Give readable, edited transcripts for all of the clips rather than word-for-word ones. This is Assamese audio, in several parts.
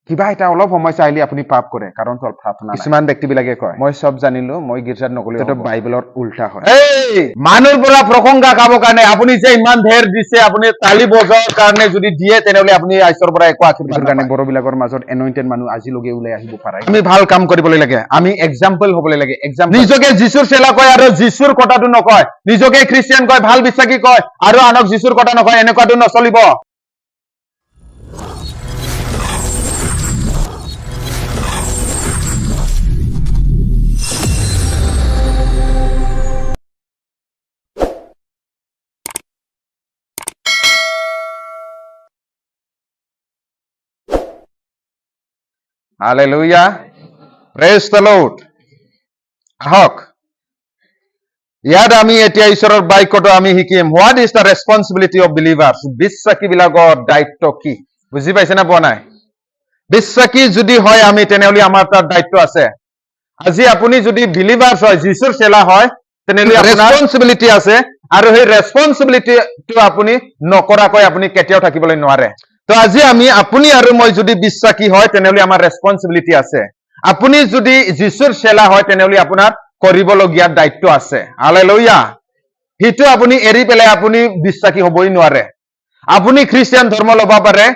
কিবা এটা অলপ সমস্যা আহিলে আপুনি পাপ কৰে কাৰণ তো প্ৰাৰ্থনা কিছুমান ব্যক্তিবিলাকে কয় মই চব জানিলো মই গীৰ্জাত নগ'লে সেইটো বাইবেলৰ উল্টা হয় এই মানুহৰ পৰা প্ৰশংসা খাবৰ কাৰণে আপুনি যে ইমান ধেৰ দিছে আপুনি তালি বজোৱাৰ কাৰণে যদি দিয়ে তেনেহ'লে আপুনি ঈশ্বৰৰ পৰা একো আশীৰ্বাদ কাৰণে বড়োবিলাকৰ মাজত এনইণ্টেড মানুহ আজিলৈকে ওলাই আহিব পাৰে আমি ভাল কাম কৰিবলৈ লাগে আমি এক্সাম্পল হ'বলৈ লাগে নিজকে যীশুৰ চেলা কয় আৰু যীশুৰ কথাটো নকয় নিজকে খ্ৰীষ্টিয়ান কয় ভাল বিশ্বাসী কয় আৰু আনক যীশুৰ কথা নকয় এনেকুৱাটো নচলিব Hallelujah. Praise the Lord. আহক ইয়াত আমি এতিয়া ঈশ্বৰৰ বাক্যটো আমি শিকিম what is the responsibility of believers বিশ্বাসীবিলাকৰ দায়িত্ব কি বুজি পাইছে না পোৱা নাই বিশ্বাসী যদি হয় আমি তেনেহ'লে আমাৰ তাত দায়িত্ব আছে আজি আপুনি যদি বিলিভাৰ্ছ হয় যীশুৰ চেলা হয় তেনেহ'লে ৰেছপনচিবিলিটি আছে আৰু সেই ৰেছপনচিবিলিটিটো আপুনি নকৰাকৈ আপুনি কেতিয়াও থাকিবলৈ নোৱাৰে তো আজি আপুনি আৰু মই যদি বিশ্বাসী হয় তেনেহ'লে আমাৰ ৰেছপনচিবিলিটি আছে আপুনি যদি যীশুৰ চেলা হয় তেনেহ'লে আপোনাৰ কৰিবলগীয়া দায়িত্ব আছে হালেলুয়া সেইটো আপুনি এৰি পেলাই আপুনি বিশ্বাসী হ'বই নোৱাৰে আপুনি খ্ৰীষ্টিয়ান ধৰ্ম ল'ব পাৰে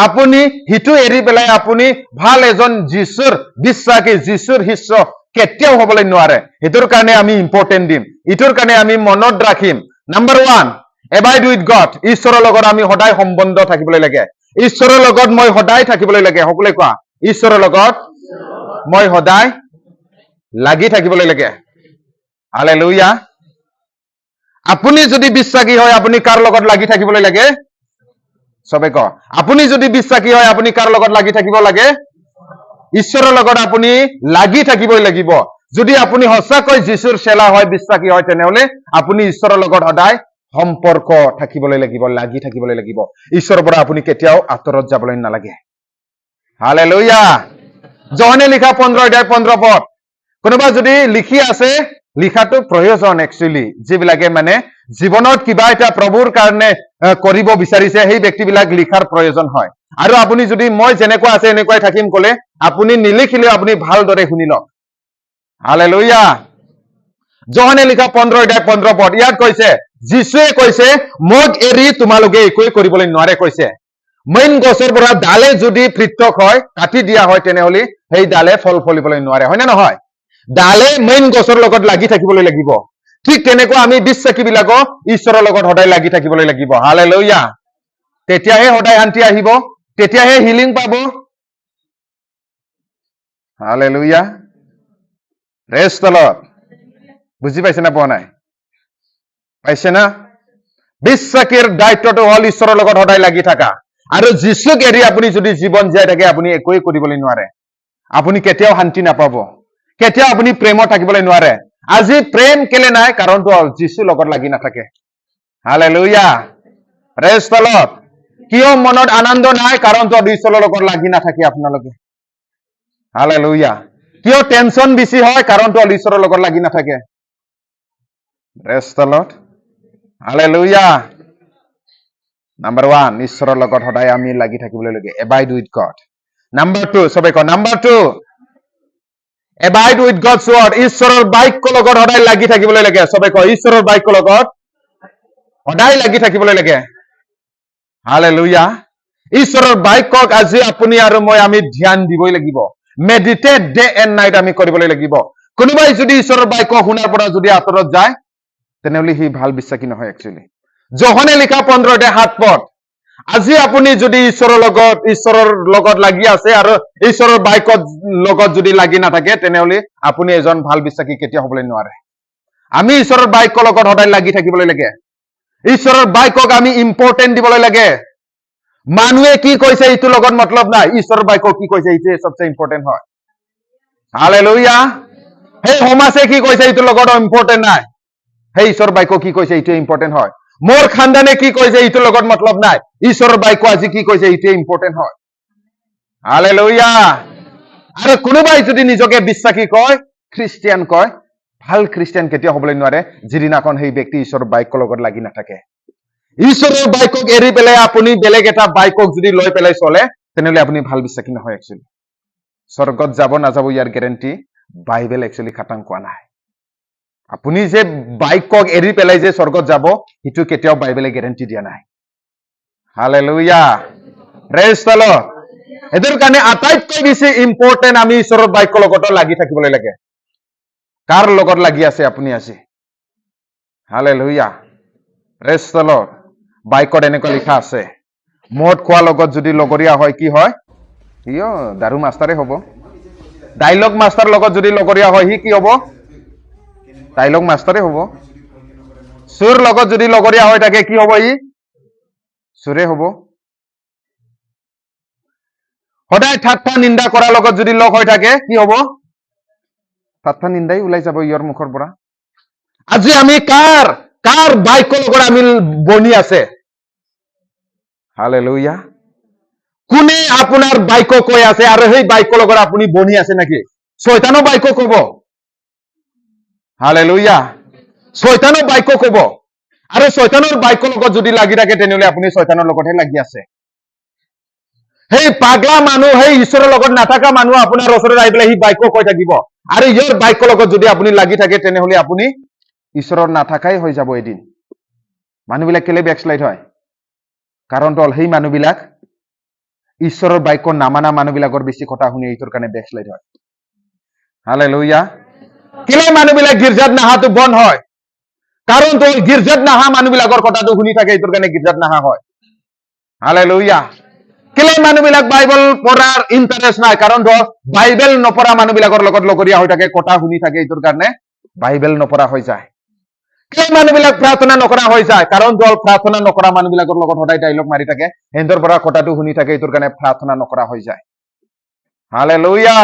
আপুনি সেইটো এৰি পেলাই আপুনি ভাল এজন যীশুৰ বিশ্বাসী যীশুৰ শিষ্য কেতিয়াও হ'বলৈ নোৱাৰে সেইটোৰ কাৰণে আমি ইম্পৰ্টেণ্ট দিম ইটোৰ কাৰণে আমি মনত ৰাখিম নাম্বাৰ 1 এবাইড উইথ গড ঈশ্বৰৰ লগত আমি সদায় সম্বন্ধ থাকিবলৈ লাগে ঈশ্বৰৰ লগত মই সদায় থাকিবলৈ লাগে সকলোৱে কোৱা ঈশ্বৰৰ লগত মই সদায় লাগি থাকিবলৈ লাগে হালেলুয়া আপুনি যদি বিশ্বাসী হয় আপুনি কাৰ লগত লাগি থাকিবলৈ লাগে সবে ক আপুনি যদি বিশ্বাসী হয় আপুনি কাৰ লগত লাগি থাকিব লাগে ঈশ্বৰৰ লগত আপুনি লাগি থাকিবই লাগিব যদি আপুনি সঁচাকৈ যীশুৰ চেলা হয় বিশ্বাসী হয় তেনেহ'লে আপুনি ঈশ্বৰৰ লগত সদায় সম্পৰ্ক থাকিবলৈ লাগিব লাগি থাকিবলৈ লাগিব ঈশ্বৰৰ পৰা আপুনি কেতিয়াও আঁতৰত যাবলৈ নালাগে হালেলুয়া যোহানে লিখা 15 অধ্যায় 15 পদ কোনোবা যদি লিখি আছে লিখাটো প্ৰয়োজন একচুৱেলি যিবিলাকে মানে জীৱনত কিবা এটা প্ৰভুৰ কাৰণে কৰিব বিচাৰিছে সেই ব্যক্তিবিলাক লিখাৰ প্ৰয়োজন হয় আৰু আপুনি যদি মই যেনেকুৱা আছে এনেকুৱাই থাকিম ক'লে আপুনি নিলিখিলেও আপুনি ভালদৰে শুনি লওক হালেলুয়া যোহানে লিখা 15 অধ্যায় 15 পদ ইয়াত কৈছে যীশুৱে কৈছে মোক এৰি তোমালোকে একোৱে কৰিবলৈ নোৱাৰে কৈছে মেইন গছৰ পৰা ডালে যদি পৃথক হয় কাটি দিয়া হয় তেনেহ'লে সেই ডালে ফল ফলিবলৈ নোৱাৰে হয় নে নহয় ডালে মেইন গছৰ লগত লাগি থাকিবলৈ লাগিব ঠিক তেনেকুৱা আমি বিশ্বাসীবিলাকক ঈশ্বৰৰ লগত সদায় লাগি থাকিবলৈ লাগিব হালেলুয়া তেতিয়াহে সদায় শান্তি আহিব তেতিয়াহে হিলিং পাব হালেলুয়া প্ৰেজ দ্য লৰ্ড বুজি পাইছে না পোৱা নাই পাইছে না বিশ্বাসীৰ দায়িত্বটো হ'ল ঈশ্বৰৰ লগত সদায় লাগি থকা আৰু যীশুক এৰি আপুনি যদি জীৱন জীয়াই থাকে আপুনি একোৱে কৰিবলৈ নোৱাৰে আপুনি কেতিয়াও শান্তি নাপাব কেতিয়াও আপুনি প্ৰেমত থাকিবলৈ নোৱাৰে আজি প্ৰেম কেলে নাই কাৰণটো হ'ল যীশুৰ লগত লাগি নাথাকে হালেলুয়া প্ৰেজ দ্য লৰ্ড কিয় মনত আনন্দ নাই কাৰণটো ঈশ্বৰৰ লগত লাগি নাথাকে আপোনালোকে হালেলুয়া কিয় টেনচন বেছি হয় কাৰণটো ঈশ্বৰৰ লগত লাগি নাথাকে praise the lord hallelujah number 1 ঈশ্বৰৰ লগত সদায় আমি লাগি থাকিবলৈ লাগে এবাইড উইথ গড নাম্বাৰ 2 সবে ক number 2 abide with God's word ঈশ্বৰৰ বাক্যৰ লগত সদায় লাগি থাকিবলৈ লাগে সবে ক ঈশ্বৰৰ বাক্যৰ লগত সদায় লাগি থাকিবলৈ লাগে হালেলুয়া ঈশ্বৰৰ বাক্যক আজি আপুনি আৰু মই আমি ধ্যান দিবই লাগিব মেডিটেট ডে এণ্ড নাইট আমি কৰিবলৈ লাগিব কোনোবাই যদি ঈশ্বৰৰ বাক্য শুনাৰ পৰা যদি আঁতৰত যায় তেনেহ'লে সি ভাল বিশ্বাসী নহয় একচুৱেলি যোহানে লিখা 15 অধ্যায় 7 পদ আজি আপুনি যদি ঈশ্বৰৰ লগত লাগি আছে আৰু ঈশ্বৰৰ বাক্যৰ লগত যদি লাগি নাথাকে তেনেহ'লে আপুনি এজন ভাল বিশ্বাসী কেতিয়া হ'বলৈ নোৱাৰে আমি ঈশ্বৰৰ বাক্যৰ লগত সদায় লাগি থাকিবলৈ লাগে ঈশ্বৰৰ বাক্যক আমি ইম্পৰ্টেণ্ট দিবলৈ লাগে মানুহে কি কৈছে এইটোৰ লগত মতলব নাই ঈশ্বৰৰ বাক্য কি কৈছে এইটোৱে সবচে ইম্পৰ্টেণ্ট হয় হালেলুয়া সেই সমাজে কি কৈছে এইটোৰ লগত ইম্পৰ্টেণ্ট নাই সেই ঈশ্বৰৰ বাক্য কি কৈছে এইটোৱে ইম্পৰ্টেণ্ট হয় মোৰ খানদানে কি কৈছে এইটোৰ লগত মতলব নাই ঈশ্বৰৰ বাক্য আজি কি কৈছে এইটোৱে ইম্পৰ্টেণ্ট হয় হালেলুয়া আৰু কোনোবাই যদি নিজকে বিশ্বাসী কয় খ্ৰীষ্টিয়ান কয় ভাল খ্ৰীষ্টিয়ান কেতিয়া হ'বলৈ নোৱাৰে যিদিনাখন সেই ব্যক্তি ঈশ্বৰৰ বাক্যৰ লগত লাগি নাথাকে ঈশ্বৰৰ বাক্যক এৰি পেলাই আপুনি বেলেগ এটা বাক্যক যদি লৈ পেলাই চলে তেনেহ'লে আপুনি ভাল বিশ্বাসী নহয় একচুৱেলি স্বৰ্গত যাব নাযাব ইয়াৰ গেৰেণ্টি বাইবেল একচুৱেলি খাটাং কোৱা নাই আপুনি যে বাইকক এৰি পেলাই যে স্বৰ্গত যাব সেইটো কেতিয়াও বাইবেলে গেৰেণ্টি দিয়া নাই হালেলুয়া প্ৰেজ দ্য লৰ্ড এটোৰ কাৰণে আটাইতকৈ বেছি ইম্পৰ্টেণ্ট আমি ঈশ্বৰৰ বাক্যৰ লগত লাগি থাকিবলৈ লাগে কাৰ লগত লাগি আছে আপুনি আজি হালেলুয়া প্ৰেজ দ্য লৰ্ড বাইকত এনেকুৱা লিখা আছে মদ খোৱাৰ লগত যদি লগৰীয়া হয় কি হয় সিও দাৰু মাষ্টাৰে হ'ব ডাইলগ মাষ্টাৰ লগত যদি লগৰীয়া হয় সি কি হ'ব ডাইলগ মাষ্টাৰে হ'ব চুৰ লগত যদি লগৰীয়া হৈ থাকে কি হ'ব ই চুৰে হ'ব সদায় ঠাট্টা নিন্দা কৰাৰ লগত যদি লগ হৈ থাকে কি হ'ব ঠাট্টা নিন্দাই ওলাই যাব ইয়াৰ মুখৰ পৰা আজি আমি কাৰ বাক্যৰ লগত আমি বনি আছে হালেলুয়া কোনে আপোনাৰ বাক্য কৈ আছে আৰু সেই বাক্যৰ লগত আপুনি বনি আছে নেকি শয়তানৰ বাক্য কব হালেলুয়া শয়তানৰ বাক্য কব আৰু শয়তানৰ বাক্যৰ লগত যদি লাগি থাকে তেনেহলে আপুনি শয়তানৰ লগতহে লাগি আছে সেই পাগলা মানুহ সেই ঈশ্বৰৰ লগত নাথাকা মানুহ আপোনাৰ ওচৰত আহি পেলাই সি বাক্য কৈ থাকিব আৰু ইয়াৰ বাক্যৰ লগত যদি আপুনি লাগি থাকে তেনেহলে আপুনি ঈশ্বৰৰ নাথাকাই হৈ যাব এদিন মানুহবিলাক কেলে বেকস্লাইড হয় কাৰণটো হ'ল সেই মানুহবিলাক ঈশ্বৰৰ বাক্য নামানা মানুহবিলাকৰ বেছি কথা শুনি এইটোৰ কাৰণে বেকস্লাইড হয় হালেলুয়া কেলে মানুহবিলাক গীৰ্জাত নাহাটো বন্ধ হয় কাৰণটো হ'ল গীৰ্জাত নাহা মানুহবিলাকৰ কথাটো শুনি থাকে এইটোৰ কাৰণে গীৰ্জাত নাহা হয় হালেলুয়া কেলে মানুহবিলাক বাইবেল পঢ়াৰ ইণ্টাৰেষ্ট নাই কাৰণটো বাইবেল নপঢ়া মানুহবিলাকৰ লগত লগৰীয়া হৈ থাকে কথা শুনি থাকে এইটোৰ কাৰণে বাইবেল নপঢ়া হৈ যায় কেলে মানুহবিলাক প্ৰাৰ্থনা নকৰা হৈ যায় কাৰণ প্ৰাৰ্থনা নকৰা মানুহবিলাকৰ লগত সদায় ডাইলগ মাৰি থাকে সিহঁতৰ পৰা কথাটো শুনি থাকে এইটোৰ কাৰণে প্ৰাৰ্থনা নকৰা হৈ যায় হালেলুয়া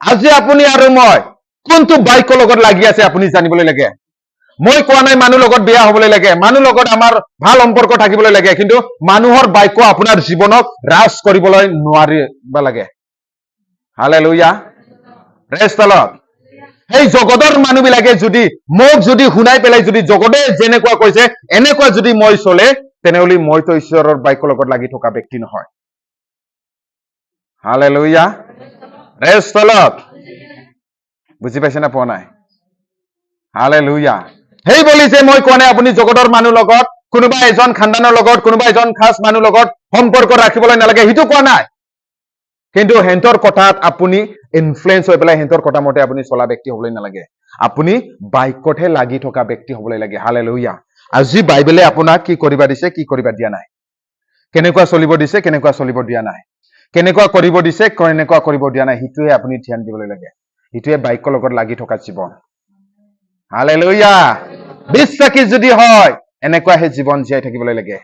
আজি আপুনি আৰু মই কোনটো বাক্যৰ লগত লাগি আছে আপুনি জানিবলৈ লাগে মই কোৱা নাই মানুহ লগত বেয়া হবলৈ লাগে মানুহ লগত আমাৰ ভাল সম্পৰ্ক থাকিবলৈ লাগে কিন্তু মানুহৰ বাক্য আপোনাৰ জীৱনক ৰাজ কৰিবলৈ নোৱাৰিব লাগে হালেলুয়া প্ৰেজ দ্য লৰ্ড সেই জগতৰ মানুহবিলাকে যদি মোক যদি শুনাই পেলাই যদি জগতে যেনেকুৱা কৈছে এনেকুৱা যদি মই চলে তেনেহলে মইতো ঈশ্বৰৰ বাক্যৰ লগত লাগি থকা ব্যক্তি নহয় হালেলুয়া প্ৰেজ দ্য লৰ্ড বুজি পাইছে না পোৱা নাই হালেলুয়া সেই বুলি যে মই কোৱা নাই আপুনি জগতৰ মানুহ লগত কোনোবা এজন খানদানৰ লগত কোনোবা এজন খাস মানুহ লগত সম্পৰ্ক ৰাখিবলৈ নালাগে সেইটো কোৱা নাই কিন্তু হেঁতৰ কথাত আপুনি ইনফ্লুৱেঞ্চ হৈ পেলাই হেঁতৰ কথা মতে আপুনি চলা ব্যক্তি হবলৈ নালাগে আপুনি বাক্যতহে লাগি থকা ব্যক্তি হবলৈ লাগে হালেলুয়া আজি বাইবেলে আপোনাক কি কৰিবা দিছে কি কৰিবা দিয়া নাই কেনেকুৱা চলিব দিছে কেনেকুৱা চলিব দিয়া নাই কেনেকুৱা কৰিব দিছে কেনেকুৱা কৰিব দিয়া নাই সেইটোৱে আপুনি ধ্যান দিবলৈ লাগে সেইটোৱে বাক্যৰ লগত লাগি থকা জীৱন হালেলুয়া বিশ্বাসী যদি হয় এনেকুৱাহে জীৱন জীয়াই থাকিবলৈ লাগে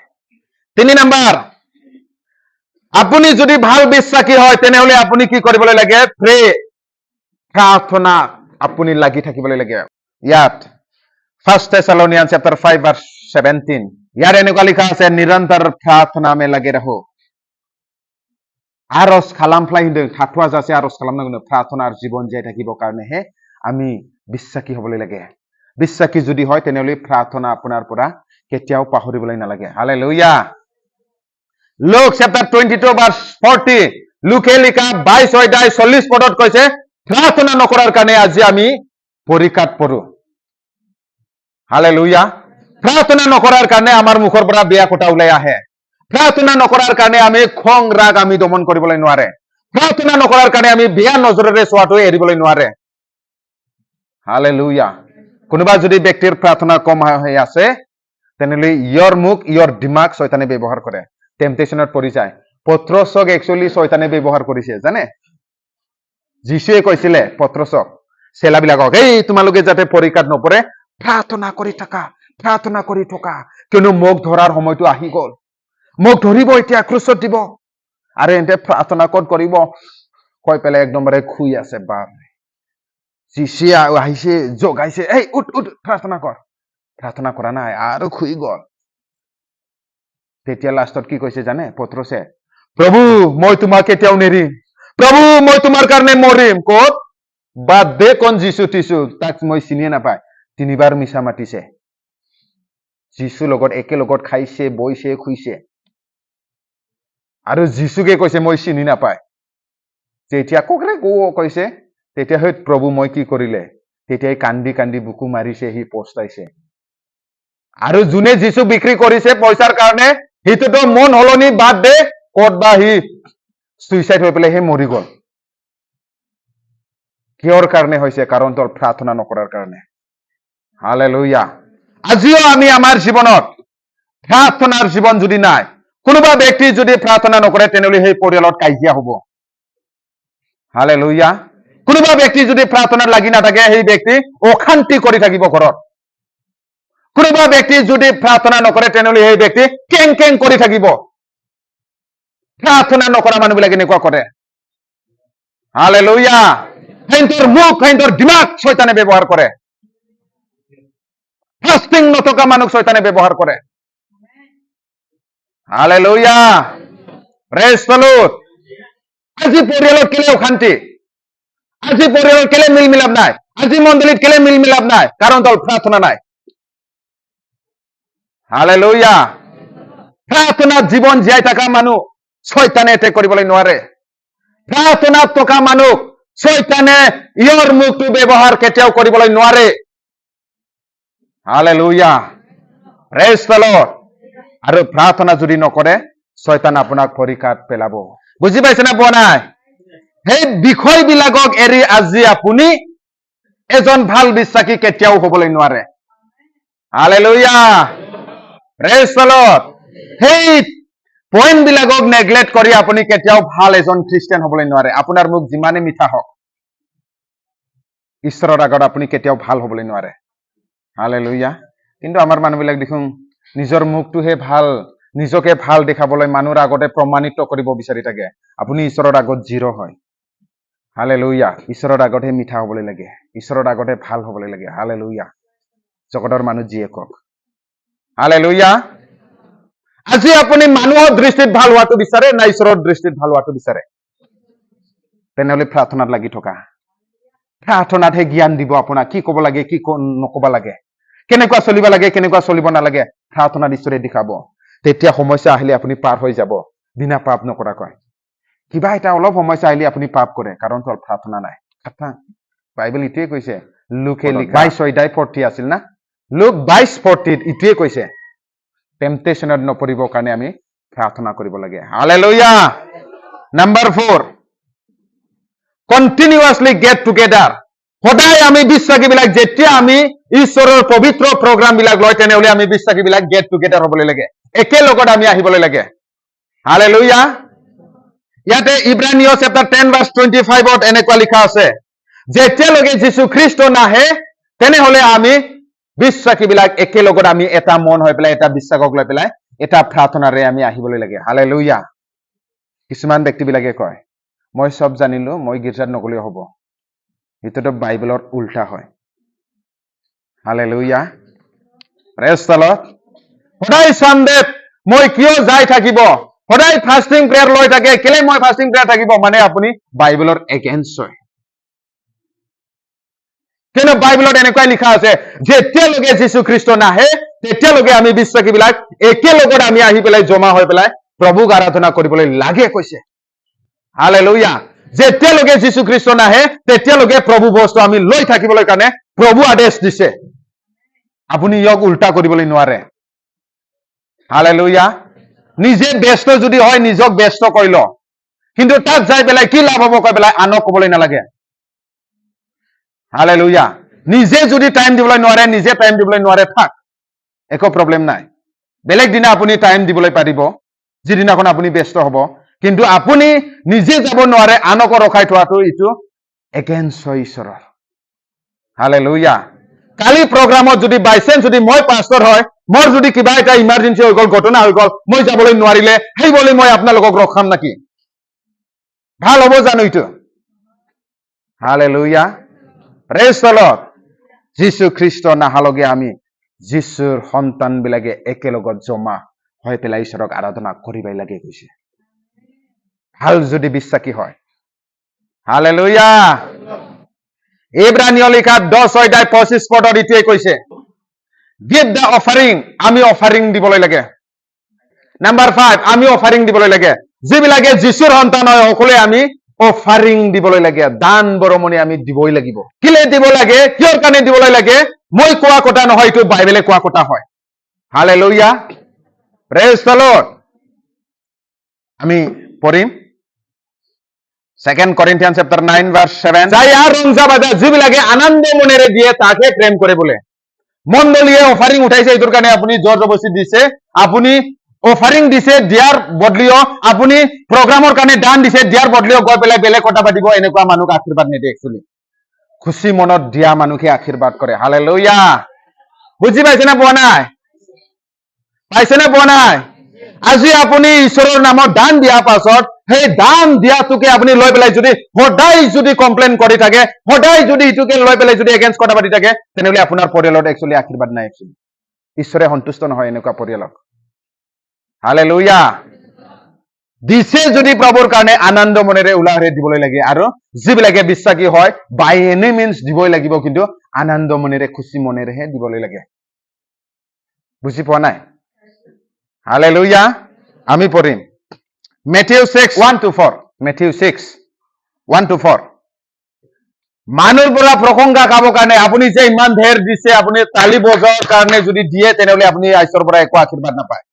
3 নম্বৰ আপুনি যদি ভাল বিশ্বাসী হয় তেনেহলে আপুনি কি কৰিবলৈ লাগে প্ৰাৰ্থনা আপুনি লাগি থাকিবলৈ লাগে ইয়াত 1 Thessalonians chapter 5 verse 17 ইয়াৰ এনেকুৱা লিখা আছে নিৰন্তৰ প্ৰাৰ্থনা মে লাগে ৰহো আৰজ খালামফ্লাই হিন্দুং থাথুৱা যাছে আৰজ খালামনাগুনো প্ৰাৰ্থনাৰ জীৱন জীয়াই থাকিবৰ কাৰণেহে আমি বিশ্বাসী হ'বলৈ লাগে বিশ্বাসী যদি হয় তেনেহলে প্ৰাৰ্থনা আপোনাৰ পৰা কেতিয়াও পাহৰিবলৈ নালাগে হালেলুয়া Luke chapter 22 verse 40 লুকে লিখা 22 অধ্যায় 40 পদত কৈছে প্ৰাৰ্থনা নকৰাৰ কাৰণে আজি আমি পৰীক্ষাত পৰো হালেলুয়া প্ৰাৰ্থনা নকৰাৰ কাৰণে আমাৰ মুখৰ পৰা বেয়া কথা ওলাই আহে প্ৰাৰ্থনা নকৰাৰ কাৰণে আমি খং ৰাগ আমি দমন কৰিবলৈ নোৱাৰে প্ৰাৰ্থনা নকৰাৰ কাৰণে আমি বেয়া নজৰেৰে চোৱাটো এৰিবলৈ নোৱাৰে হালেলুয়া কোনোবা যদি ব্যক্তিৰ প্ৰাৰ্থনা কম হৈ আছে তেনেহলে ইয়াৰ মুখ ইয়াৰ দিমাগ শয়তানে ব্যৱহাৰ কৰে টেম্পটেশ্যনত পৰি যায় পত্ৰসক একচুৱেলি শয়তানে ব্যৱহাৰ কৰিছে জানে যীশুৱে কৈছিলে পত্ৰসক চেলাবিলাকক এই তোমালোকে যাতে পৰীক্ষাত নপৰে প্ৰাৰ্থনা কৰি থকা কিয়নো মোক ধৰাৰ সময়টো আহি গল মোক ধৰিব এতিয়া ক্ৰুচত দিব আৰু এন্তে প্ৰাৰ্থনা ক'ত কৰিব কৈ পেলাই একদমবাৰে শুই আছে বাপ যীশুৱে আহিছে জগাইছে এই উঠ প্ৰাৰ্থনা কৰ প্ৰাৰ্থনা কৰা নাই আৰু শুই গল তেতিয়া লাষ্টত কি কৈছে জানে পত্ৰসে প্ৰভু মই তোমাক কেতিয়াও নেৰিম প্ৰভু মই তোমাৰ কাৰণে মৰিম ক'ত বাদ দে কোন যীশু টিছু তাক মই চিনিয়ে নাপায় 3 বাৰ মিছা মাতিছে যীশু লগত একেলগত খাইছে বইছে শুইছে আৰু যীশুকে কৈছে মই চিনি নাপায় যেতিয়া কোকৰে কৈছে তেতিয়া সেই প্ৰভু মই কি কৰিলে তেতিয়াই কান্দি কান্দি বুকু মাৰিছে সি পস্তাইছে আৰু যোনে যীশু বিক্ৰী কৰিছে পইচাৰ কাৰণে সিটোতো মন হলনি বাদ দে ক'ত বা সি সুইচাইড হৈ পেলাই সি মৰি গ'ল কিহৰ কাৰণে হৈছে কাৰণ তোৰ প্ৰাৰ্থনা নকৰাৰ কাৰণে হালেলুয়া আজিও আমি আমাৰ জীৱনত প্ৰাৰ্থনাৰ জীৱন যদি নাই কোনোবা ব্যক্তি যদি প্ৰাৰ্থনা নকৰে তেনেহলে সেই পৰিয়ালত কাজিয়া হ'ব হালেলুয়া কোনোবা ব্যক্তি যদি প্ৰাৰ্থনাত লাগি নাথাকে সেই ব্যক্তি অশান্তি কৰি থাকিব ঘৰত কোনোবা ব্যক্তি যদি প্ৰাৰ্থনা নকৰে তেনেহলে সেই ব্যক্তি কেং কেং কৰি থাকিব প্ৰাৰ্থনা নকৰা মানুহবিলাক এনেকুৱা কৰে হালেলুয়া সিহঁতৰ মুখ সিহঁতৰ দিমাগ শয়তানে ব্যৱহাৰ কৰে ফাস্টিং নথকা মানুহ শয়তানে ব্যৱহাৰ কৰে হালেলুয়া প্ৰেজ দ্য লৰ্ড আজি পৰিয়ালত কেলে অশান্তি আজি পৰিয়ালত কেলে মিল মিলাপ নাই আজি মণ্ডলীত কেলে মিল মিলাপ নাই কাৰণ তোৰ প্ৰাৰ্থনা নাই হালেলুয়া প্ৰাৰ্থনাত জীৱন জীয়াই থকা মানুহ শয়তানে এটেক কৰিবলৈ নোৱাৰে প্ৰাৰ্থনাত থকা মানুহ শয়তানে ইয়াৰ মুখটো ব্যৱহাৰ কেতিয়াও কৰিবলৈ নোৱাৰে হালেলুয়া প্ৰেজ দ্য লৰ্ড আৰু প্ৰাৰ্থনা যদি নকৰে শয়তান আপোনাক পৰীক্ষাত পেলাব বুজি পাইছে না পোৱা নাই সেই বিষয়বিলাকক এৰি আজি আপুনি এজন ভাল বিশ্বাসী কেতিয়াও হ'বলৈ নোৱাৰে হালেলুয়া প্ৰেজ দ্য লৰ্ড সেই পইণ্ট বিলাকক নেগলেক্ট কৰি আপুনি কেতিয়াও ভাল এজন খ্ৰীষ্টিয়ান হ'বলৈ নোৱাৰে আপোনাৰ মুখ যিমানে মিঠা হওক ঈশ্বৰৰ আগত আপুনি কেতিয়াও ভাল হ'বলৈ নোৱাৰে হালেলুয়া কিন্তু আমাৰ মানুহবিলাক দেখোন নিজৰ মুখটোহে ভাল নিজকে ভাল দেখাবলৈ মানুহৰ আগতে প্ৰমাণিত কৰিব বিচাৰি থাকে আপুনি ঈশ্বৰৰ আগত জিৰ' হয় হালেলুয়া ঈশ্বৰৰ আগতহে মিঠা হ'বলৈ লাগে ঈশ্বৰৰ আগতহে ভাল হ'বলৈ লাগে হালেলুয়া জগতৰ মানুহ যিয়ে কওক হালেলুয়া আজি আপুনি মানুহৰ দৃষ্টিত ভাল হোৱাটো বিচাৰে না ঈশ্বৰৰ দৃষ্টিত ভাল হোৱাটো বিচাৰে তেনেহলে প্ৰাৰ্থনাত লাগি থকা প্ৰাৰ্থনাতহে জ্ঞান দিব আপোনাক কি ক'ব লাগে কি নক'ব লাগে কেনেকুৱা চলিব লাগে কেনেকুৱা চলিব নালাগে প্ৰাৰ্থনাত ঈশ্বৰে দেখাব তেতিয়া সমস্যা আহিলে আপুনি পাৰ হৈ যাব বিনা পাপ নকৰাকৈ কিবা এটা অলপ সমস্যা আহিলে আপুনি পাপ কৰে কাৰণ তোৰ প্ৰাৰ্থনা নাই বাইবেল ইটোৱে কৈছে লুকে 22:40 আছিল না লুক 22:40 ইটোৱে কৈছে টেম্পটেশ্যনত নপৰিবৰ কাৰণে আমি প্ৰাৰ্থনা কৰিব লাগে hallelujah number 4 continuously get together সদায় আমি বিশ্বাসীবিলাক যেতিয়া আমি ঈশ্বৰৰ পবিত্ৰ প্ৰগ্ৰাম বিলাক লয় তেনেহলে আমি বিশ্বাসীবিলাক গেট টুগেডাৰ হ'বলৈ লাগে একেলগত আমি আহিবলৈ লাগে হালেলুয়া ইয়াতে ইব্ৰানিয় চেপ্টাৰ 10:25 এনেকুৱা লিখা আছে যেতিয়ালৈকে যীশু খ্ৰীষ্ট নাহে তেনেহলে আমি বিশ্বাসীবিলাক একেলগত আমি এটা মন হৈ পেলাই এটা বিশ্বাসক লৈ পেলাই এটা প্ৰাৰ্থনাৰে আমি আহিবলৈ লাগে হালেলুয়া কিছুমান ব্যক্তিবিলাকে কয় মই সব জানিলো মই গীৰ্জাত নগলেও হ'ব এইটোতো বাইবেলৰ উল্টা হয় হালেলুয়া প্ৰেজ দ্য লৰ্ড সদায় সানডেত মই কিয় যাই থাকিব সদায় ফাস্টিং প্ৰেয়াৰ লৈ থাকে কেলে মই ফাস্টিং প্ৰেয়াৰ থাকিব মানে আপুনি বাইবেলৰ এগেইনষ্ট হয় কিন্তু বাইবেলত এনেকুৱাই লিখা আছে যেতিয়ালৈকে যীশু খ্ৰীষ্ট নাহে তেতিয়ালৈকে আমি বিশ্বাসীবিলাক একেলগত আমি আহি পেলাই জমা হৈ পেলাই প্ৰভুক আৰাধনা কৰিবলৈ লাগে কৈছে হালেলুয়া যেতিয়ালৈকে যীশু খ্ৰীষ্ট নাহে তেতিয়ালৈকে প্ৰভু বস্তু আমি লৈ থাকিবলৈ কাৰণে প্ৰভু আদেশ দিছে আপুনি ইয়াক উল্টা কৰিবলৈ নোৱাৰে হালেলুয়া নিজে ব্যস্ত যদি হয় নিজক ব্যস্ত কৰি ল কিন্তু তাত যাই পেলাই কি লাভ হ'ব কৈ পেলাই আনক ক'বলৈ নালাগে হালেলুয়া নিজে যদি টাইম দিবলৈ নোৱাৰে নিজে টাইম দিবলৈ নোৱাৰে থাক একো প্ৰব্লেম নাই বেলেগ দিনা আপুনি টাইম দিবলৈ পাৰিব যিদিনাখন আপুনি ব্যস্ত হ'ব কিন্তু আপুনি নিজে যাব নোৱাৰে আনক ৰখাই থোৱাটো ইটো এগেইনষ্ট হয় ঈশ্বৰৰ হালেলুয়া কালি প্ৰগ্ৰামত যদি বাই চান্স যদি মই পাষ্টৰ হয় মোৰ যদি কিবা এটা ইমাৰ্জেঞ্চি হৈ গ'ল ঘটনা হৈ গ'ল মই যাবলৈ নোৱাৰিলে সেই বুলি মই আপোনালোকক ৰখাম নেকি ভাল হ'ব জানো এইটো হালেলুয়া প্ৰেজ দ্য লৰ্ড যীশু খ্ৰীষ্ট নাহালকে আমি যীশুৰ সন্তানবিলাকে একেলগত জমা হৈ পেলাই ঈশ্বৰক আৰাধনা কৰিবই লাগে কৈছে ভাল যদি বিশ্বাসী হয় হালেলুয়া ইব্ৰানিয় লিখাত 10:25 ইটোৱে কৈছে গিভ দ্য অফাৰিং আমি অফাৰিং দিবলৈ লাগে নাম্বাৰ 5 আমি অফাৰিং দিবলৈ লাগে যিবিলাকে যীশুৰ সন্তান হয় সকলোৱে আমি অফাৰিং দিবলৈ লাগে, দান বৰমণি আমি দিবই লাগিব। কিলে দিব লাগে, কিহৰ কাৰণে দিবলৈ লাগে? মই কোৱা কথা নহয়, এইটো বাইবেলে কোৱা কথা হয়। Hallelujah, praise the lord. আমি পঢ়িম 2 Corinthians chapter 9 verse 7। যাই আৰ ৰংজা বাজা যিবিলাকে আনন্দ মনেৰে দিয়ে তাকে প্ৰেম কৰে বোলে। মণ্ডলীয়ে অফাৰিং উঠাইছে, এইটোৰ কাৰণে আপুনি জোৰ জবৰদস্তি দিছে, আপুনি অফাৰিং দিছে, দিয়াৰ বদলিও আপুনি প্ৰগ্ৰামৰ কাৰণে দান দিছে, দিয়াৰ বদলিও গৈ পেলাই বেলেগ কথা পাতিব, এনেকুৱা মানুহক আশীৰ্বাদ নিদিয়ে। একচুৱেলি খুচি মনত দিয়া মানুহে আশীৰ্বাদ কৰে। হালেলুয়া, বুজি পাইছে না পোৱা নাই? পাইছে না পোৱা নাই? আজি আপুনি ঈশ্বৰৰ নামত দান দিয়াৰ পাছত সেই দান দিয়াটোকে আপুনি লৈ পেলাই যদি সদায় যদি কমপ্লেইন কৰি থাকে, সদায় যদি ইটোকে লৈ পেলাই যদি এগেইনষ্ট কথা পাতি থাকে, তেনেহলে আপোনাৰ পৰিয়ালত একচুৱেলি আশীৰ্বাদ নাই। একচুৱেলি ঈশ্বৰে সন্তুষ্ট নহয় এনেকুৱা পৰিয়ালক। হালেলুয়া, দিছে যদি প্ৰভুৰ কাৰণে আনন্দ মনেৰে উলাহেৰে দিবলৈ লাগে, আৰু যিবিলাকে বিশ্বাসী হয় বাই এনি মিনছ দিবই লাগিব, কিন্তু আনন্দ মনেৰে খুচি মনেৰেহে দিবলৈ লাগে। বুজি পোৱা নাই? হালেলুয়া, আমি পঢ়িম Matthew 6:1-4। Matthew 6:1-4। মানুহৰ পৰা প্ৰশংসা খাবৰ কাৰণে আপুনি যে ইমান ধেৰ দিছে, আপুনি তালি বজোৱাৰ কাৰণে যদি দিয়ে, তেনেহলে আপুনি ঈশ্বৰৰ পৰা একো আশীৰ্বাদ নাপায়।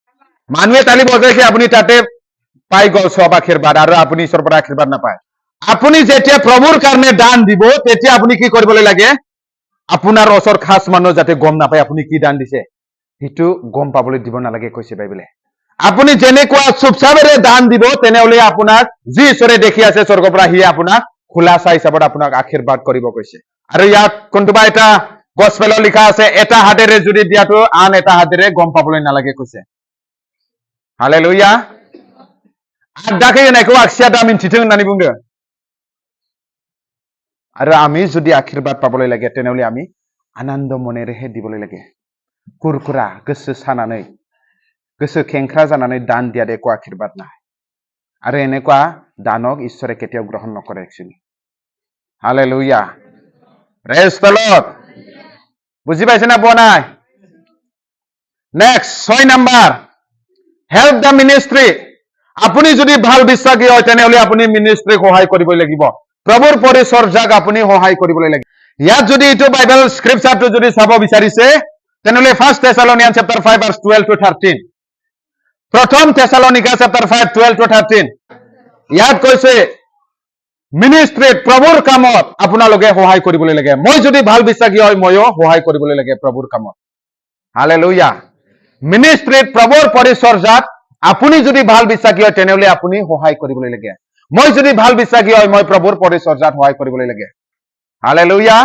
মানুহে তালি বজাইছে, আপুনি তাতে পাই গ'ল সব আশীৰ্বাদ, আৰু আপুনি ঈশ্বৰৰ পৰা আশীৰ্বাদ নাপায়। আপুনি যেতিয়া প্ৰভুৰ কাৰণে দান দিব, তেতিয়া আপুনি কি কৰিবলৈ লাগে? আপোনাৰ ওচৰ খাস মানুহ যাতে গম নাপায় আপুনি কি দান দিছে, সেইটো গম পাবলৈ দিব নালাগে কৈছে বাইবেলে। আপুনি যেনেকুৱা চুপচাপেৰে দান দিব, তেনেহলে আপোনাক যি ঈশ্বৰে দেখি আছে স্বৰ্গৰ পৰা, সি আপোনাক খোলাচা হিচাপত আপোনাক আশীৰ্বাদ কৰিব কৈছে। আৰু ইয়াত কোনবা এটা গছপেলত লিখা আছে, এটা হাতেৰে যদি দিয়াটো আন এটা হাতেৰে গম পাবলৈ নালাগে কৈছে। হালেলুয়া, आगदाखौ आगसिया मिन्थिथों होननानै बुंदों। आरो आमी जुदि आशीर्बाद पाबोलै लागे तेनेहले आमी आनन्द मनेरेहे दिबोलै लागे। कुरकुरा गोसो सानानै गोसो खेंख्रा जानानै दान दियात एको आशीर्बाद नाय। आरो এনেকুৱা दानक ঈশ্বৰে কেতিয়াও গ্ৰহণ নকৰে actually. Hallelujah, praise the lord. বুজি পাইছে না পোৱা নাই? Next 6 number, help the ministry. আপুনি যদি ভাল বিশ্বাসী হয় তেনেহলে আপুনি মিনিষ্ট্ৰীক সহায় কৰিব লাগিব। প্ৰভুৰ পৰিচৰ্যাক আপুনি সহায় কৰিবলৈ লাগিব। ইয়াত যদি এইটো বাইবেল স্ক্ৰিপচাৰটো যদি চাব বিচাৰিছে তেনেহলে 1 Thessalonians chapter 5 verse 12-13। প্ৰথম থেছালনিকা chapter 5 12-13। ইয়াত কৈছে মিনিষ্ট্ৰীত প্ৰভুৰ কামত আপোনালোকে সহায় কৰিবলৈ লাগে। মই যদি ভাল বিশ্বাসী হয় ময়ো সহায় কৰিবলৈ লাগে প্ৰভুৰ কামত। হালেলুয়া, মিনিষ্ট্ৰীত প্ৰভুৰ পৰিচৰ্যাত আপুনি যদি ভাল বিশ্বাসী হয় তেনেহলে আপুনি সহায় কৰিবলৈ লাগে। মই যদি ভাল বিশ্বাসী হয় মই প্ৰভুৰ পৰিচৰ্যাত সহায় কৰিবলৈ লাগে। Hallelujah,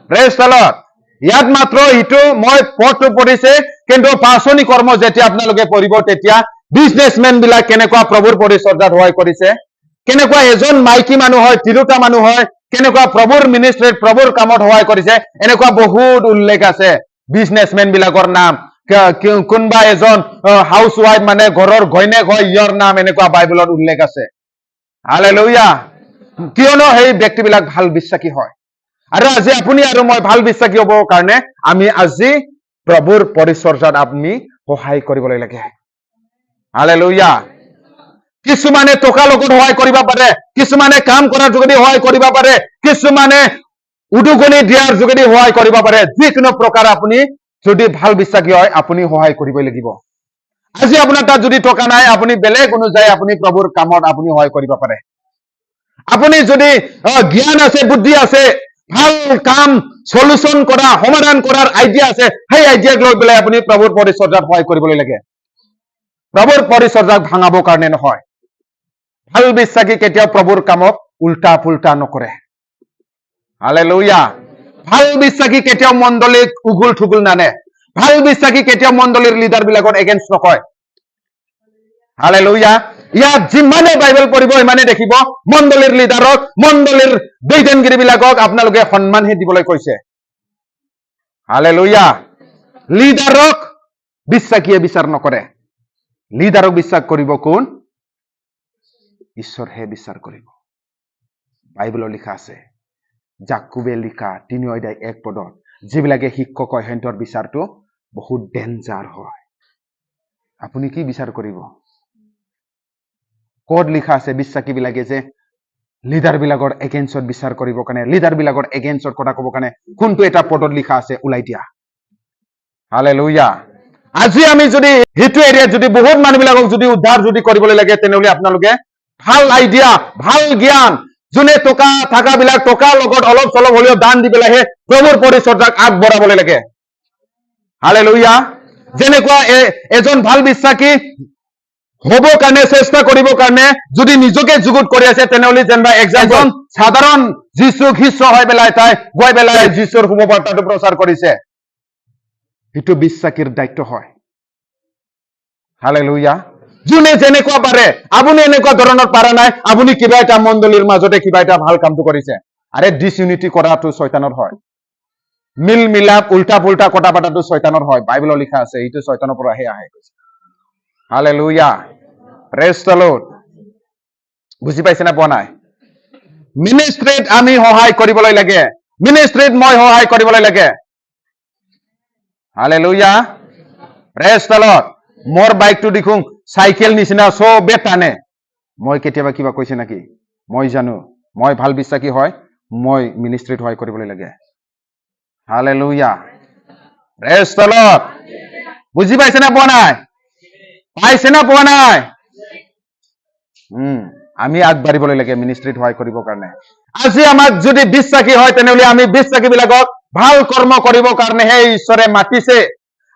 praise the lord. ইয়াত মাত্ৰ ইটো মই পদটো পঢ়িছে, কিন্তু পাচনি কৰ্ম যেতিয়া আপোনালোকে পঢ়িব তেতিয়া বিজনেছমেন বিলাক কেনেকুৱা প্ৰভুৰ পৰিচৰ্যাত সহায় কৰিছে, কেনেকুৱা এজন মাইকী মানুহ হয়, তিৰোতা মানুহ হয়, কেনেকুৱা প্ৰভুৰ মিনিষ্ট্ৰীত প্ৰভুৰ কামত সহায় কৰিছে, এনেকুৱা বহুত উল্লেখ আছে বিজনেছমেন বিলাকৰ নাম। কোনবা এজন হাউস ওয়াইফ মানে ঘৰৰ ঘৈণীয়েক হয়, ইয়াৰ নাম এনেকুৱা বাইবেলত উল্লেখ আছে। হালেলুয়া, কিয়নো সেই ব্যক্তিবিলাক ভাল বিশ্বাসী হয়। আৰু আজি আপুনি আৰু মই ভাল বিশ্বাসী হ'বৰ কাৰণে আমি আজি প্ৰভুৰ পৰিচৰ্যাত আমি সহায় কৰিবলৈ লাগে। হালেলুয়া, কিছুমানে টকা লগত সহায় কৰিব পাৰে, কিছুমানে কাম কৰাৰ যোগেদি সহায় কৰিব পাৰে, কিছুমানে উদুকনি দিয়াৰ যোগেদি সহায় কৰিব পাৰে। যিকোনো প্ৰকাৰ আপুনি যদি ভাল বিশ্বাসী হয় আপুনি সহায় কৰিবই লাগিব। আজি আপোনাৰ তাত যদি টকা নাই, আপুনি বেলেগ অনুযায়ী আপুনি প্ৰভুৰ কামত আপুনি সহায় কৰিব পাৰে। আপুনি যদি জ্ঞান আছে, বুদ্ধি আছে, ভাল কাম সলিউশন কৰা, সমাধান কৰাৰ আইডিয়া আছে, সেই আইডিয়াক লৈ পেলাই আপুনি প্ৰভুৰ পৰিচৰ্যাত সহায় কৰিবলৈ লাগে। প্ৰভুৰ পৰিচৰ্যাক ভাঙাবৰ কাৰণে নহয়। ভাল বিশ্বাসী কেতিয়াও প্ৰভুৰ কামক উল্টা পুল্টা নকৰে। হালেলুয়া, ভাল বিশ্বাসী কেতিয়াও মণ্ডলীক উগুল থুগুল নানে। ভাল বিশ্বাসী কেতিয়াও মণ্ডলীৰ লিডাৰ বিলাকৰ এগেইনষ্ট নকয়। হালেলুয়া, ইয়াত যিমানে বাইবেল পঢ়িব ইমানে দেখিব মণ্ডলীৰ লিডাৰক, মণ্ডলীৰ দৈতনগিৰি বিলাকক আপোনালোকে সন্মানহে দিবলৈ কৈছে। হালেলুয়া, লিডাৰক বিশ্বাসীয়ে বিচাৰ নকৰে। লিডাৰক বিশ্বাস কৰিব কোন? ঈশ্বৰহে বিচাৰ কৰিব। বাইবেলত লিখা আছে, জাকুবে লিখা 3:1 যিবিলাকে শিক্ষক হয় সিহঁতৰ বিচাৰটো বহুত ডেঞ্জাৰ হয়। আপুনি কি বিচাৰ কৰিব? ক'ত লিখা আছে বিশ্বাসী বিলাকে যে লিডাৰ বিলাকৰ এগেইনষ্টত বিচাৰ কৰিবৰ কাৰণে, লিডাৰ বিলাকৰ এগেইনষ্টত কথা ক'বৰ কাৰণে কোনটো এটা পদত লিখা আছে ওলাই দিয়া। হালেলুয়া। আজি আমি যদি সেইটো এৰিয়াত যদি বহুত মানুহবিলাকক যদি উদ্ধাৰ যদি কৰিবলৈ লাগে, তেনেহ'লে আপোনালোকে ভাল আইডিয়া, ভাল জ্ঞান, যোনে টকা থকা বিলাক টকাৰ লগত অলপ চলপ হ'লেও দান দি পেলাইহে প্ৰভুৰ পৰিচৰ্যাক আগবঢ়াবলৈ লাগে। হালেলুয়া। যেনেকুৱা এজন ভাল বিশ্বাসী হ'ব কাৰণে চেষ্টা কৰিবৰ কাৰণে যদি নিজকে যুগুত কৰি আছে, তেনেহ'লে যেনিবা এজন সাধাৰণ যীশুক শিষ্য হৈ পেলাই তাই গৈ পেলাই যীশুৰ শুভবাৰ্তাটো প্ৰচাৰ কৰিছে, সেইটো বিশ্বাসীৰ দায়িত্ব হয়। হালেলুয়া। যোনে যেনেকুৱা পাৰে, আপুনি এনেকুৱা ধৰণৰ পাৰা নাই, আপুনি কিবা এটা মণ্ডলীৰ মাজতে কিবা এটা ভাল কামটো কৰিছে, আৰে ডিসইউনিটি কৰাটো শয়তানৰ হয়। মিল মিলাপ উল্টা পুল্টা কথা পতাটো শয়তানৰ হয়। বাইবেলত লিখা আছে এইটো শয়তানৰ পৰাহে আহে। হালেলুয়া। Praise the lord. বুজি পাইছে না পোৱা নাই? মিনিষ্ট্ৰীত আমি সহায় কৰিবলৈ লাগে, মিনিষ্ট্ৰীত মই সহায় কৰিবলৈ লাগে। হালেলুয়া। Praise the lord. মোৰ বাইকটো দেখোন চাইকেল নিচিনা চবে টানে, মই কেতিয়াবা কিবা কৈছে নেকি? মই জানো মই ভাল বিশ্বাসী হয়, মই মিনিষ্ট্ৰীত সহায় কৰিবলৈ লাগে। হালেলুয়া। Praise the lord. বুজি পাইছে না পোৱা নাই? পাইছে না পোৱা নাই? আমি আগবাঢ়িবলৈ লাগে মিনিষ্ট্ৰীত সহায় কৰিবৰ কাৰণে। আজি আমাক যদি বিশ্বাসী হয়, তেনেহ'লে আমি বিশ্বাসী বিলাকক ভাল কৰ্ম কৰিবৰ কাৰণেহে ঈশ্বৰে মাতিছে।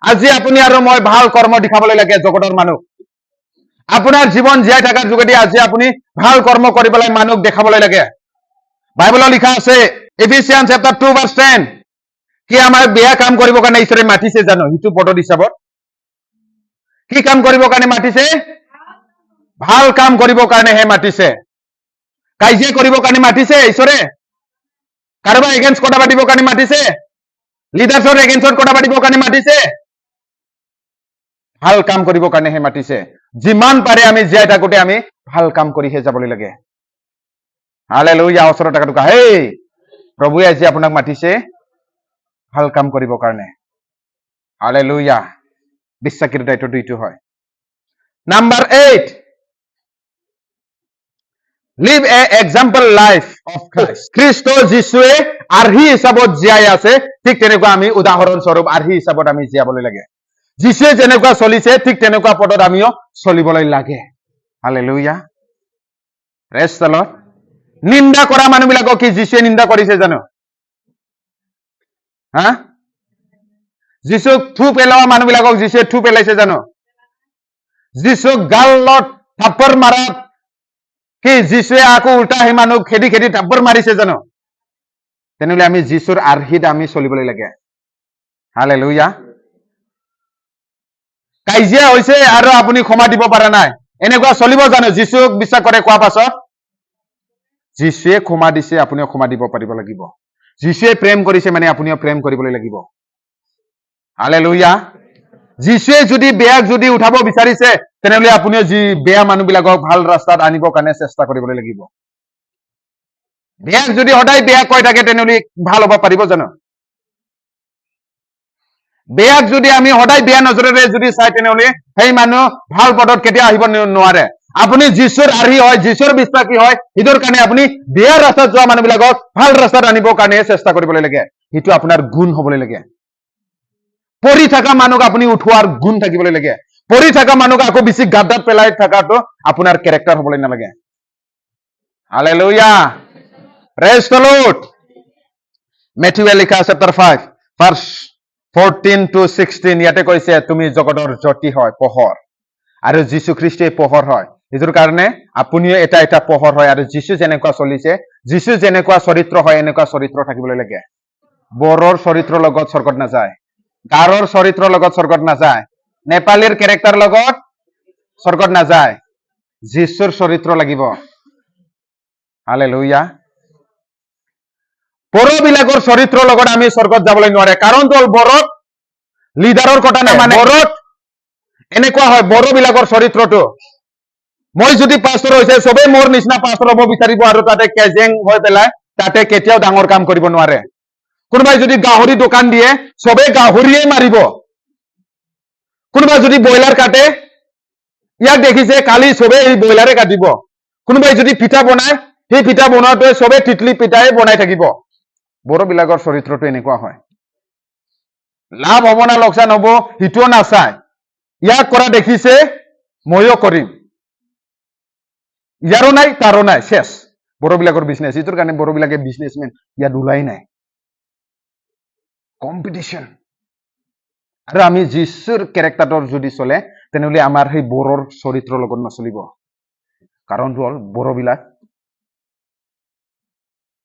আজি আপুনি আৰু মই ভাল কৰ্ম দেখাবলৈ লাগে জগতৰ মানুহ। আপোনাৰ জীৱন জীয়াই থকাৰ যোগেদি আজি আপুনি ভাল কৰ্ম কৰি পেলাই মানুহক দেখাবলৈ লাগে। বাইবেলত লিখা আছে এফিচিয়ান চেপ্টাৰ 2 ভাৰ্ছ 10, কি আমাৰ বেয়া কাম কৰিবৰ কাৰণে ঈশ্বৰে মাতিছে জানো? সেইটো পদত হিচাপত কি কাম কৰিবৰ কাৰণে মাতিছে? ভাল কাম কৰিবৰ কাৰণেহে মাতিছে। কাজিয়া কৰিবৰ কাৰণে মাতিছে ঈশ্বৰে? কাৰোবাৰ এগেইনষ্ট কথা পাতিবৰ কাৰণে মাতিছে? লিডাৰ্ছৰ এগেইনষ্টত কথা পাতিবৰ কাৰণে মাতিছে? ভাল কাম কৰিবৰ কাৰণেহে মাতিছে। যিমান পাৰে আমি জীয়াই থাকোঁতে আমি ভাল কাম কৰিহে যাবলৈ লাগে। হালেলুয়া। ওচৰত থকা হেই, প্ৰভুৱে আজি আপোনাক মাতিছে ভাল কাম কৰিবৰ কাৰণে। হালেলুয়া। বিশ্বাসীৰ দায়িত্বটো এইটো হয়। Number 8, live a example life of Christ. খ্ৰীষ্ট যীশুৱে আৰ্হি হিচাপত জীয়াই আছে, ঠিক তেনেকুৱা আমি উদাহৰণস্বৰূপ আৰ্হি হিচাপত আমি জীয়াবলৈ লাগে। যীশুৱে যেনেকুৱা চলিছে ঠিক তেনেকুৱা পদত আমিও চলিবলৈ লাগে। হালেলুয়া। Praise the lord. নিন্দা কৰা মানুহবিলাকক কি যীশুৱে নিন্দা কৰিছে জানো? হা? যীশুক থু পেলোৱা মানুহবিলাকক যীশুৱে থু পেলাইছে জানো? যীশুক গালত থাপ্পৰ মাৰাত কি যীশুৱে আকৌ উল্টা সেই মানুহ খেদি খেদি থাপ্পৰ মাৰিছে জানো? তেনেহ'লে আমি যীশুৰ আৰ্হিত আমি চলিবলৈ লাগে। হালেলুয়া। কাজিয়া হৈছে আৰু আপুনি ক্ষমা দিব পৰা নাই, এনেকুৱা চলিব জানো? যীশুক বিশ্বাস কৰে কোৱা পাছত যীশুৱে ক্ষমা দিছে, আপুনিও ক্ষমা দিব পাৰিব লাগিব। যীশুৱে প্ৰেম কৰিছে মানে আপুনিও প্ৰেম কৰিবলৈ লাগিব। হালেলুয়া। যীশুৱে যদি বেয়াক যদি উঠাব বিচাৰিছে, তেনেহ'লে আপুনিও যি বেয়া মানুহবিলাকক ভাল ৰাস্তাত আনিবৰ কাৰণে চেষ্টা কৰিবলৈ লাগিব। বেয়াক যদি সদায় বেয়া কৈ থাকে, তেনেহ'লে ভাল হ'ব পাৰিব জানো? বেয়াক যদি আমি সদায় বেয়া নজৰেৰে যদি চাই, তেনেহ'লে সেই মানুহ ভাল পদত কেতিয়াও আহিব নোৱাৰে। আপুনি যীশুৰ আৰ্হি হয়, যীশুৰ বিশ্বাসী হয়, সেইটোৰ কাৰণে আপুনি বেয়া ৰাস্তাত যোৱা মানুহবিলাকক ভাল ৰাস্তাত আনিবৰ কাৰণে চেষ্টা কৰিবলৈ লাগে। সেইটো আপোনাৰ গুণ হ'বলৈ লাগে। পৰি থকা মানুহক আপুনি উঠোৱাৰ গুণ থাকিবলৈ লাগে। পৰি থকা মানুহক আকৌ বেছি গাদ্দাত পেলাই থকাটো আপোনাৰ কেৰেক্টাৰ হ'বলৈ নালাগে। হালেলুয়া। Praise the Lord. মেথিউৱে লিখা চেপ্টাৰ 5 ভাৰ্ছ 14 to 16 ইয়াতে কৈছে, তুমি জগতৰ জ্যোতি হয়, পোহৰ, আৰু যীশু খ্ৰীষ্টই পোহৰ হয়। সেইটোৰ কাৰণে আপুনিও এটা এটা পোহৰ হয়, আৰু যীশু যেনেকুৱা চলিছে, যীশু যেনেকুৱা চৰিত্ৰ হয়, এনেকুৱা চৰিত্ৰ থাকিবলৈ লাগে। বড়োৰ চৰিত্ৰৰ লগত স্বৰ্গত নাযায়, গাৰোৰ চৰিত্ৰৰ লগত স্বৰ্গত নাযায়, নেপালীৰ কেৰেক্টাৰ লগত স্বৰ্গত নাযায়। যীশুৰ চৰিত্ৰ লাগিব। হালেলুয়া। বড়ো বিলাকৰ চৰিত্ৰৰ লগত আমি স্বৰ্গত যাবলৈ নোৱাৰে, কাৰণটো হ'ল বড়োত লিডাৰৰ কথা নামানে। বড়োত এনেকুৱা হয়, বড়ো বিলাকৰ চৰিত্ৰটো, মই যদি পাষ্টাৰ হৈছে চবেই মোৰ নিচিনা পাষ্টাৰ হ'ব বিচাৰিব, আৰু তাতে কেজেং হৈ পেলাই তাতে কেতিয়াও ডাঙৰ কাম কৰিব নোৱাৰে। কোনোবাই যদি গাহৰি দোকান দিয়ে, চবেই গাহৰিয়ে মাৰিব। কোনোবাই যদি ব্ৰইলাৰ কাটে, ইয়াক দেখিছে কালি চবে এই ব্ৰইলাৰে কাটিব কোনোবাই যদি পিঠা বনায় সেই পিঠা বনোৱাটোৱে চবে তিতলি পিঠাই বনাই থাকিব বড়োবিলাকৰ চৰিত্ৰটো এনেকুৱা হয় লাভ হব না লোকচান হব সিটোও নাচায় ইয়াক কৰা দেখিছে ময়ো কৰিম ইয়াৰো নাই তাৰো নাই শেষ বড়োবিলাকৰ বিজনেছ ইটোৰ কাৰণে বড়োবিলাকে বিজনেছমেন ইয়াত ওলাই নাই কম্পিটিশ্যন আৰু আমি যীশুৰ কেৰেক্টাৰৰ যদি চলে তেনেহলে আমাৰ সেই বড়োৰ চৰিত্ৰৰ লগত নচলিব কাৰণটো হ'ল বড়োবিলাক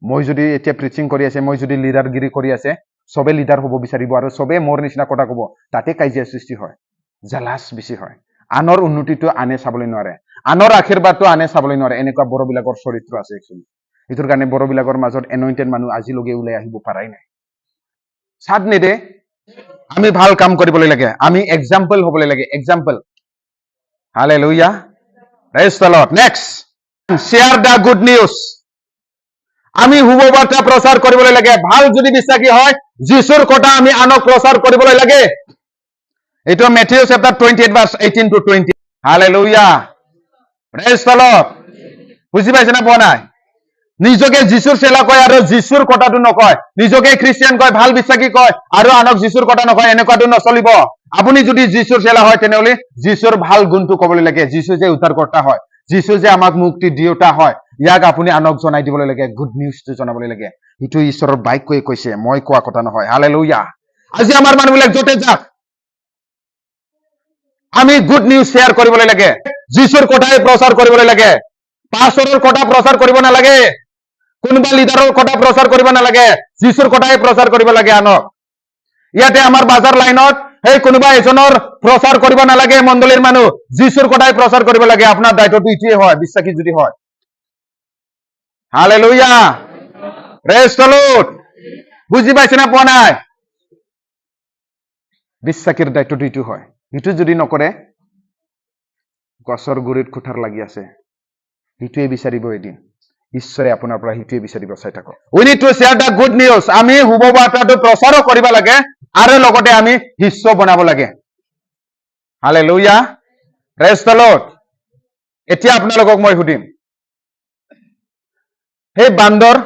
মই যদি এতিয়া প্ৰিচিং কৰি আছে মই যদি লিডাৰগিৰি কৰি আছে চবে লিডাৰ হ'ব বিচাৰিব আৰু চবে মোৰ নিচিনা কথা ক'ব তাতে কাজিয়া সৃষ্টি হয় জালাছ বেছি হয় আনৰ উন্নতিটো আনে চাবলৈ নোৱাৰে আনৰ আশীৰ্বাদটো আনে চাবলৈ নোৱাৰে এনেকুৱা বড়োবিলাকৰ চৰিত্ৰ আছে একচুৱেলি ইটোৰ কাৰণে বড়োবিলাকৰ মাজত এনইণ্টেড মানুহ আজিলৈকে ওলাই আহিব পাৰাই নাই চাদ নেদে আমি ভাল কাম কৰিবলৈ লাগে আমি এক্সাম্পল হ'বলৈ লাগে example hallelujah praise the lord next share the good news আমি শুভবাৰ্তা প্ৰচাৰ কৰিবলৈ লাগে ভাল যদি বিশ্বাসী হয় যীশুৰ কথা আমি আনক প্ৰচাৰ কৰিবলৈ লাগে এইটো Matthew chapter 28 verse 18 to 20 hallelujah praise the lord বুজি পাইছে না পোৱা নাই নিজকে যীশুৰ চেলা কয় আৰু যীশুৰ কথাটো নকয় নিজকে খ্ৰীষ্টিয়ান কয় ভাল বিশ্বাসী কয় আৰু আনক যীশুৰ কথা নকয় এনেকুৱাটো নচলিব আপুনি যদি যীশুৰ চেলা হয় তেনেহলে যীশুৰ ভাল গুণটো ক'বলৈ লাগে যীশু যে উদ্ধাৰকৰ্তা হয় যীশু যে আমাক মুক্তি দিওঁতা হয় ইয়াক আপুনি আনক জনাই দিবলৈ লাগে গুড নিউজটো জনাবলৈ লাগে এইটো ঈশ্বৰৰ বাক্যই কৈছে মই কোৱা কথা নহয় হালেলুয়া আজি আমাৰ মানুহবিলাক য'তে যাক আমি গুড নিউজ শ্বেয়াৰ কৰিবলৈ লাগে যীশুৰ কথাই প্ৰচাৰ কৰিবলৈ লাগে পাষ্টৰৰ কথা প্ৰচাৰ কৰিব নালাগে কোনোবা লিডাৰৰ কথা প্ৰচাৰ কৰিব নালাগে যীশুৰ কথাই প্ৰচাৰ কৰিব লাগে আনক ইয়াতে আমাৰ বাজাৰ লাইনত সেই কোনোবা এজনৰ প্ৰচাৰ কৰিব নালাগে মণ্ডলীৰ মানুহ যীশুৰ কথাই প্ৰচাৰ কৰিব লাগে আপোনাৰ দায়িত্বটো ইটোৱে হয় বিশ্বাসী যদি হয় হালেলুয়া প্ৰেজ দ্য লৰ্ড বুজি পাইছে না পোৱা নাই বিশ্বাসীৰ দায়িত্বটো ইটো হয় ইটো যদি নকৰে গছৰ গুৰিত কুঠাৰ লাগি আছে ইটোৱে বিচাৰিব এদিন ঈশ্বৰে আপোনাৰ পৰা সিটোৱে বিচাৰিব চাই থাকক we need to share the good news আমি শুভবাৰ্তাটো প্ৰচাৰো কৰিব লাগে আৰু লগতে আমি শিষ্য বনাব লাগে হালেলুয়া প্ৰেজ দ্য লৰ্ড এতিয়া আপোনালোকক মই সুধিম সেই বান্দৰৰ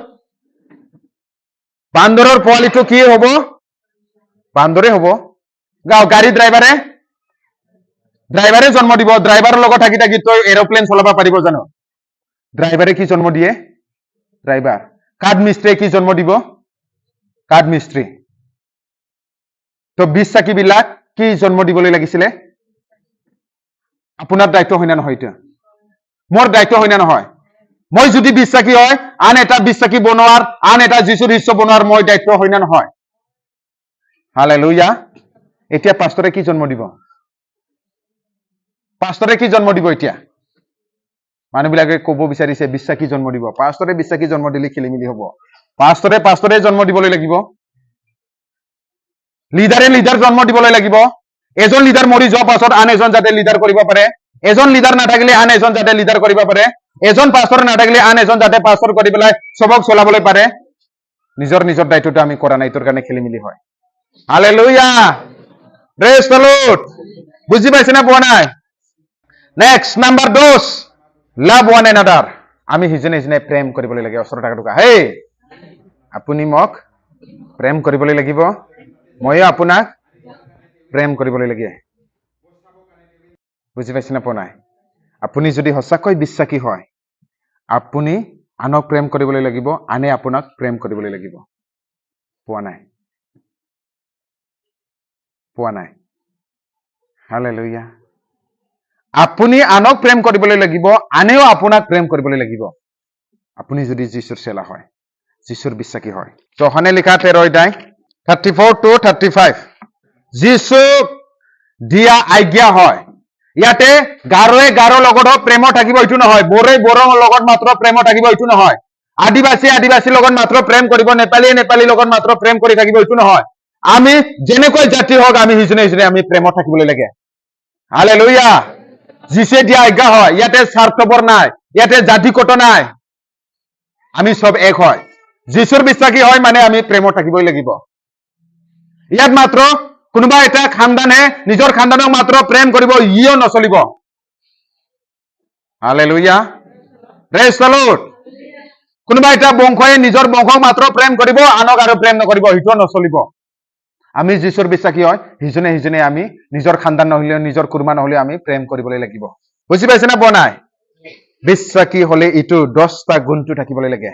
পোৱালিটো কি হ'ব বান্দৰে হ'ব গাড়ী ড্ৰাইভাৰে জন্ম দিব ড্ৰাইভাৰৰ লগত থাকি থাকি তই এৰোপ্লেন চলাব পাৰিব জানো ড্ৰাইভাৰে কি জন্ম দিয়ে ড্ৰাইভাৰ কাঠ মিস্ত্ৰীয়ে কি জন্ম দিব কাঠ মিস্ত্ৰী তো বিশ্বাসী বিলাক কি জন্ম দিবলৈ লাগিছিলে আপোনাৰ দায়িত্ব হয় না নহয় এটা মোৰ দায়িত্ব হয় না নহয় মই যদি বিশ্বাসী হয় আন এটা বিশ্বাসী বনোৱাৰ আন এটা যীশুৰ শিষ্য বনোৱাৰ মই দায়িত্ব হয় না নহয় হালেলুয়া এতিয়া পাষ্টৰে কি জন্ম দিব পাষ্টৰে কি জন্ম দিব এতিয়া মানুহবিলাকে ক'ব বিচাৰিছে বিশ্বাসী জন্ম দিব পাষ্টৰে বিশ্বাসী জন্ম দিলে খেলি মেলি হ'ব পাষ্টৰে জন্ম দিবলৈ লাগিব লিডাৰ জন্ম দিবলৈ লাগিব এজন লিডাৰ মৰি যোৱাৰ পাছত আন এজন যাতে লিডাৰ কৰিব পাৰে এজন লিডাৰ নাথাকিলে আন এজন যাতে লিডাৰ কৰিব পাৰে এজন পাষ্টৰ নাথাকিলে আন এজন যাতে পাষ্টৰ কৰি পেলাই সবক চলাবলৈ পাৰে নিজৰ দায়িত্বটো আমি কৰা নাই তোৰ কাৰণে খেলি মেলি হয় হালেলুয়া প্ৰেজ দ্য লৰ্ড বুজি পাইছে না পোৱা নাই নেক্সট নাম্বাৰ 10 লাভ ওৱান এনাদাৰ আমি সিজনে সিজনে প্ৰেম কৰিবলৈ লাগে ওচৰত থকা হেই আপুনি মোক প্ৰেম কৰিবলৈ লাগিব ময়ো আপোনাক প্ৰেম কৰিবলৈ লাগে বুজি পাইছে না পোৱা নাই আপুনি যদি সঁচাকৈ বিশ্বাসী হয় আপুনি আনক প্ৰেম কৰিবলৈ লাগিব আনে আপোনাক প্ৰেম কৰিবলৈ লাগিব পোৱা নাই হালেলুয়া আপুনি আনক প্ৰেম কৰিবলৈ লাগিব আনেও আপোনাক প্ৰেম কৰিবলৈ লাগিব আপুনি যদি যীশুৰ চেলা হয় যীশুৰ বিশ্বাসী হয় যোহানে লিখা 13 অধ্যায় 34 to 35 যীশুক দিয়া আজ্ঞা হয় ইয়াতে গাৰোৰ লগত প্ৰেম থাকিব এইটো নহয় বড়োৰ লগত মাত্ৰ প্ৰেম থাকিব এইটো নহয় আদিবাসীৰ লগত মাত্ৰ প্ৰেম কৰিব নেপালীৰ লগত মাত্ৰ প্ৰেম কৰি থাকিব এইটো নহয় আমি যেনেকৈ জাতি হওক আমি সিজনে সিজনে আমি প্ৰেমত থাকিবলৈ লাগে হালেলুয়া যীশুৱে দিয়া আজ্ঞা হয় ইয়াতে স্বাৰ্থপৰ নাই ইয়াতে জাতিগত নাই আমি সব এক হয় যীশুৰ বিশ্বাসী হয় মানে আমি প্ৰেমত থাকিবই লাগিব ইয়াত মাত্ৰ কোনোবা এটা খানদানে নিজৰ খানদানক মাত্ৰ প্ৰেম কৰিব ইও নচলিব হালেলুয়া প্ৰেজ দ্য লৰ্ড কোনোবা এটা বংশই নিজৰ বংশক মাত্ৰ প্ৰেম কৰিব আনক আৰু প্ৰেম নকৰিব সেইটো নচলিব আমি যীশুৰ বিশ্বাসী হয় সিজনে আমি নিজৰ খানদান নহলেও নিজৰ কুৰমা নহলেও আমি প্ৰেম কৰিবলৈ লাগিব বুজি পাইছে না পোৱা নাই বিশ্বাসী হলে এইটো 10টা গুণটো থাকিবলৈ লাগে